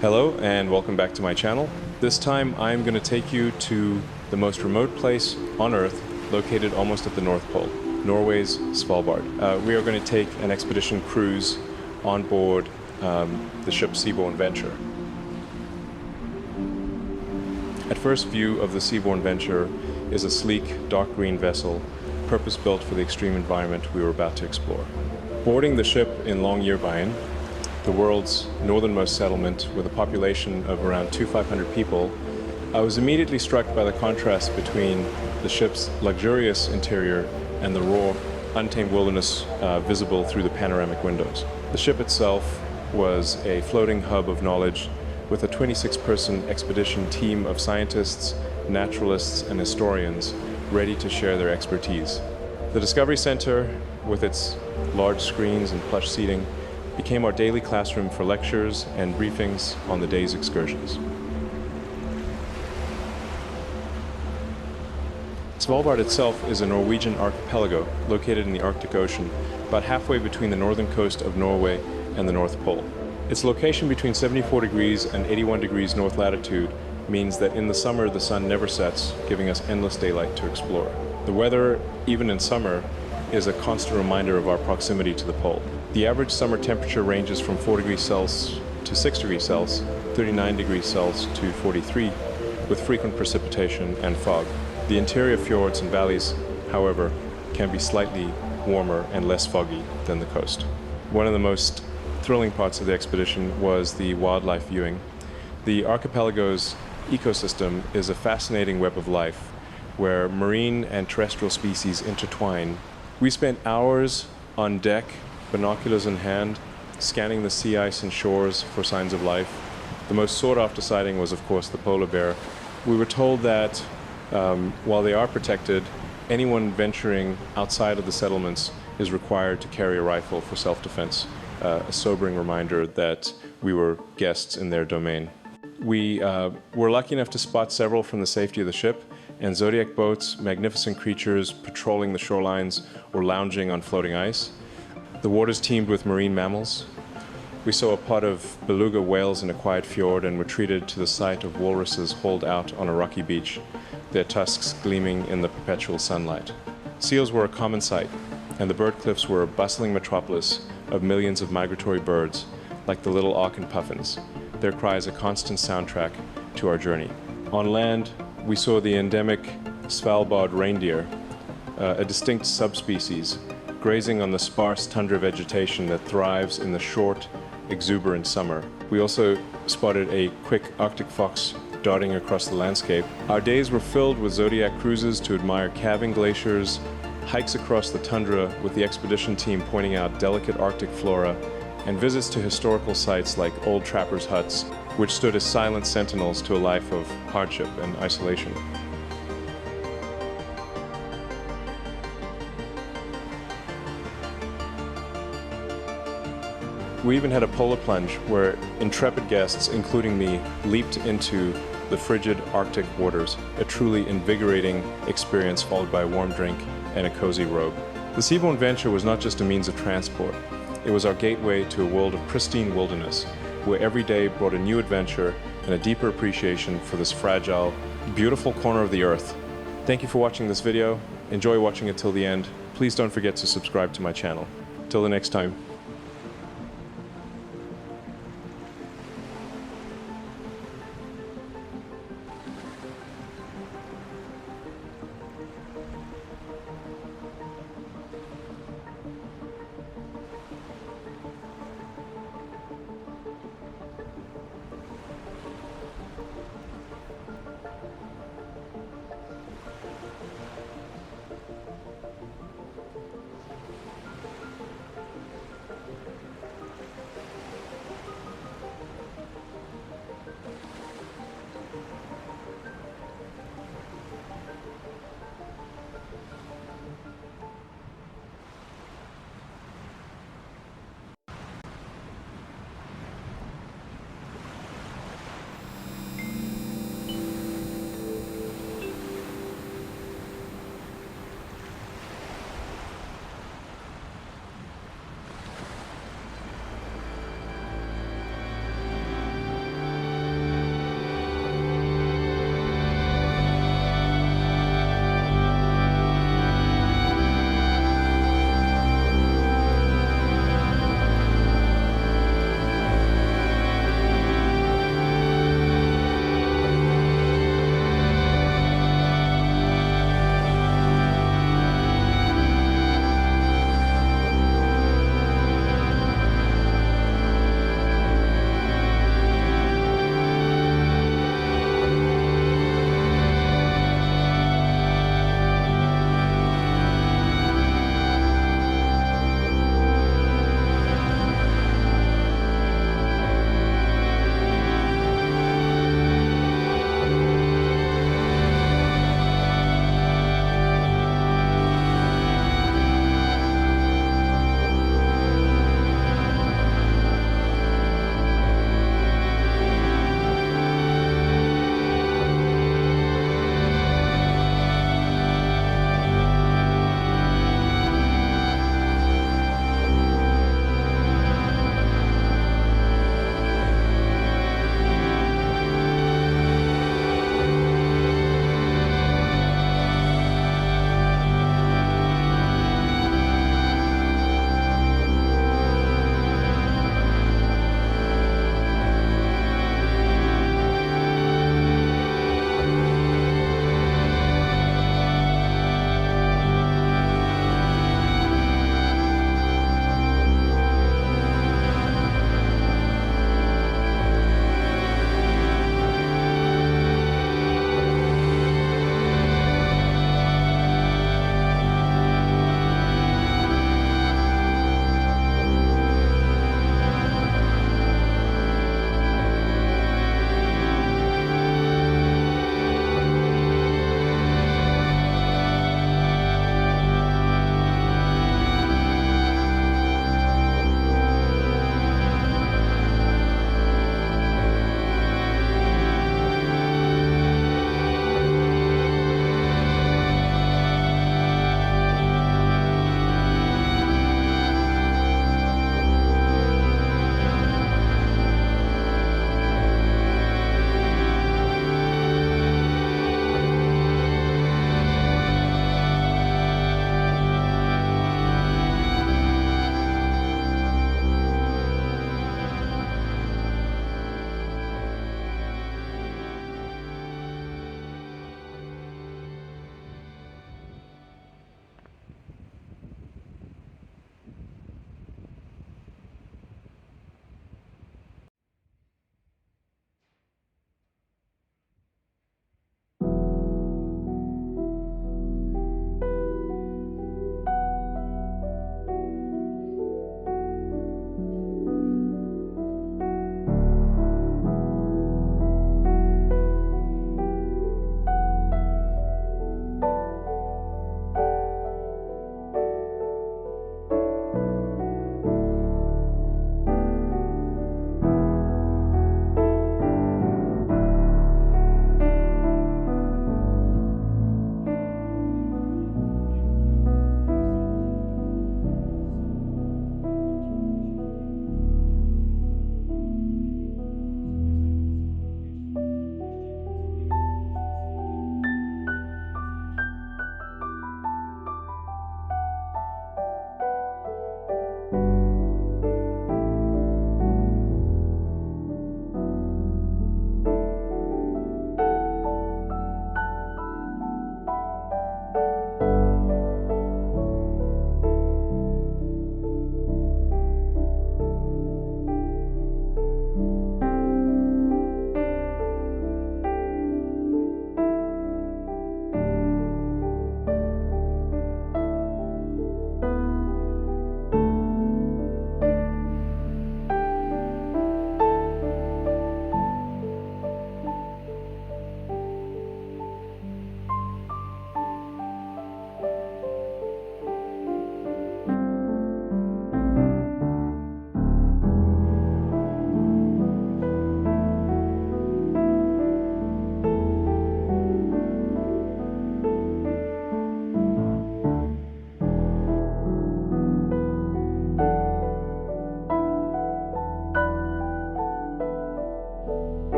Hello and welcome back to my channel. This time I'm going to take you to the most remote place on Earth, located almost at the North Pole, Norway's Svalbard. We are going to take an expedition cruise on board the ship Seabourn Venture. At first view of the Seabourn Venture is a sleek, dark green vessel, purpose-built for the extreme environment we were about to explore. Boarding the ship in Longyearbyen, the world's northernmost settlement with a population of around 2,500 people, I was immediately struck by the contrast between the ship's luxurious interior and the raw, untamed wilderness visible through the panoramic windows. The ship itself was a floating hub of knowledge with a 26-person expedition team of scientists, naturalists, and historians ready to share their expertise. The Discovery Center, with its large screens and plush seating, became our daily classroom for lectures and briefings on the day's excursions. Svalbard itself is a Norwegian archipelago located in the Arctic Ocean, about halfway between the northern coast of Norway and the North Pole. Its location between 74 degrees and 81 degrees north latitude means that in the summer the sun never sets, giving us endless daylight to explore. The weather, even in summer, is a constant reminder of our proximity to the pole. The average summer temperature ranges from 4 degrees Celsius to 6 degrees Celsius, 39 degrees Celsius to 43, with frequent precipitation and fog. The interior fjords and valleys, however, can be slightly warmer and less foggy than the coast. One of the most thrilling parts of the expedition was the wildlife viewing. The archipelago's ecosystem is a fascinating web of life where marine and terrestrial species intertwine. We spent hours on deck, binoculars in hand, scanning the sea ice and shores for signs of life. The most sought-after sighting was, of course, the polar bear. We were told that while they are protected, anyone venturing outside of the settlements is required to carry a rifle for self-defense, a sobering reminder that we were guests in their domain. We were lucky enough to spot several from the safety of the ship, and Zodiac boats, magnificent creatures patrolling the shorelines or lounging on floating ice. The waters teemed with marine mammals. We saw a pod of beluga whales in a quiet fjord and were treated to the sight of walruses hauled out on a rocky beach, their tusks gleaming in the perpetual sunlight. Seals were a common sight, and the bird cliffs were a bustling metropolis of millions of migratory birds, like the little auk and puffins, their cries a constant soundtrack to our journey. On land, we saw the endemic Svalbard reindeer, a distinct subspecies, grazing on the sparse tundra vegetation that thrives in the short, exuberant summer. We also spotted a quick Arctic fox darting across the landscape. Our days were filled with Zodiac cruises to admire calving glaciers, hikes across the tundra with the expedition team pointing out delicate Arctic flora, and visits to historical sites like old trappers' huts, which stood as silent sentinels to a life of hardship and isolation. We even had a polar plunge where intrepid guests, including me, leaped into the frigid Arctic waters, a truly invigorating experience followed by a warm drink and a cozy robe. The Seabourn Venture was not just a means of transport. It was our gateway to a world of pristine wilderness, where every day brought a new adventure and a deeper appreciation for this fragile, beautiful corner of the earth. Thank you for watching this video. Enjoy watching it till the end. Please don't forget to subscribe to my channel. Till the next time.